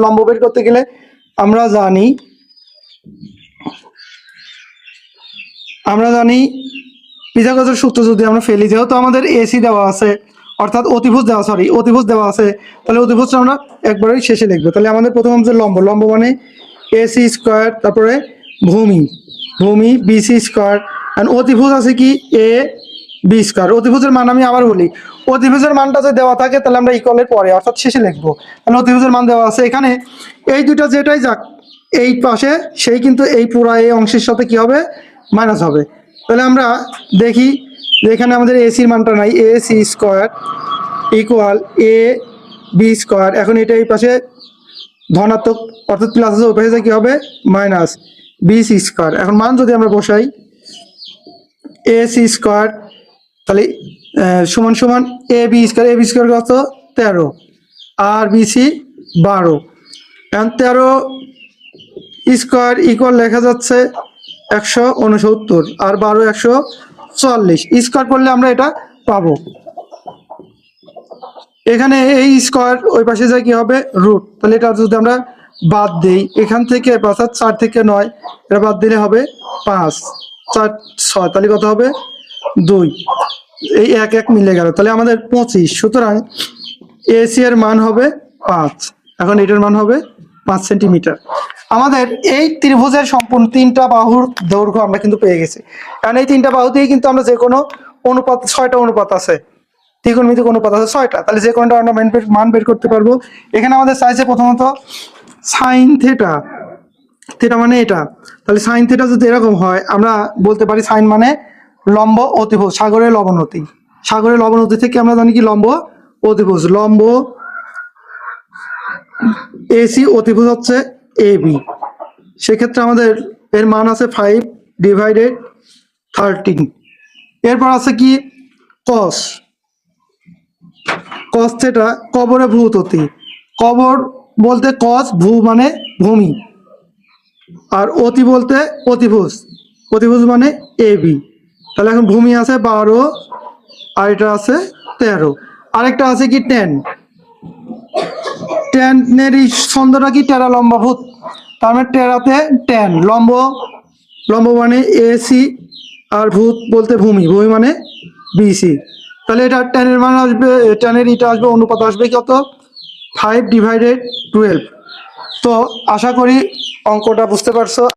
লম্ব বের করতে গেলে আমরা জানি পিথাগোরাসের সূত্র যদি আমরা ফেলি, যেহেতু আমাদের এসি দেওয়া আছে, অর্থাৎ অতিভুজ দেওয়া আছে, তাহলে অতিভুজটা আমরা একবারেই শেষে লিখবো। তাহলে আমাদের প্রথম হচ্ছে লম্ব মানে এসি স্কোয়ার, তারপরে ভূমি বিসি স্কোয়ার, আর অতিভুজ আছে কি এ বি স্কোয়ার। অতিভুজের মান আমি আবার বলি, অতিভুজের মানটা যদি দেওয়া থাকে তাহলে আমরা ইকুয়ালের পরে অর্থাৎ শেষে লিখবো। তাহলে অতিভুজের মান দেওয়া আছে এখানে, এই দুইটা যেটাই যাক এই পাশে সেই কিন্তু এই পুরা এই অংশের সাথে কি হবে, মাইনাস হবে। তাহলে আমরা দেখি যে এখানে আমাদের এসির মানটা নাই, A C square equal A B square. এখন এটা এই পাশে ধনাত্মক অর্থাৎ প্লাস আছে, ওই পাশে কি হবে মাইনাস বি সি স্কোয়ার। এখন মান যদি আমরা বসাই এ সি স্কোয়ার, তাহলে সমান সমান এ বি স্কোয়ার কত 13 আর বি সি 12। এখন 13 স্কোয়ার ইকুয়াল লেখা যাচ্ছে 169 আর 12 144। স্কোয়ার করলে আমরা এটা পাবো। এখানে এই স্কোয়ার ওই পাশে যায় কি হবে রুট, তাহলে এটা যদি আমরা বাদ দিই এখান থেকে, অর্থাৎ 4 থেকে 9 এটা বাদ দিলে হবে 5 4 6, তাহলে কত হবে 2, এই 1 1 মিলে গেল, তাহলে আমাদের 25। সুতরাং এসি এর মান হবে 5। এখন এটার মান হবে 5 সেন্টিমিটার। আমাদের এই ত্রিভুজের সম্পূর্ণ 3টা বাহুর দৈর্ঘ্য আমরা কিন্তু পেয়ে গেছি। কারণ এই 3টা বাহুতেই কিন্তু আমরা যে কোনো অনুপাত, 6টা অনুপাত আছে, ত্রিকোণমিতিক অনুপাত আছে 6টা, তাহলে যে কোনটা আমরা মান বের করতে পারবো। এখানে আমাদের চাইছে প্রথমত সাইন থেটা, থেটা মানে এটা, তাহলে সাইন থেটা যদি এরকম হয় আমরা বলতে পারি সাইন মানে লম্ব অতিভুজ, সাগরের লবণতি থেকে আমরা জানি কি লম্ব অতিভুজ, লম্ব এসি অতিভুজ হচ্ছে এ বি। সেক্ষেত্রে আমাদের এর মান আছে 5/13। এরপর আছে কি কস থেটা, কবরে ভূততি, কবর বলতে কস, ভূ মানে ভূমি, আর অতি বলতে অতিভুজ মানে এ বি। তাহলে এখন ভূমি আছে 12 আর এটা আছে 13। আরেকটা আছে কি ট্যানের ছন্দটা কি টেরা লম্বা ভূত, তার মানে টেরাতে ট্যান, লম্ব মানে এসি আর ভূত বলতে ভূমি মানে বিসি। তাহলে এটা ট্যানের মান আসবে, ট্যানের এটা আসবে, অনুপাত আসবে কত 5/12। তো আশা করি অঙ্কটা বুঝতে পারছো।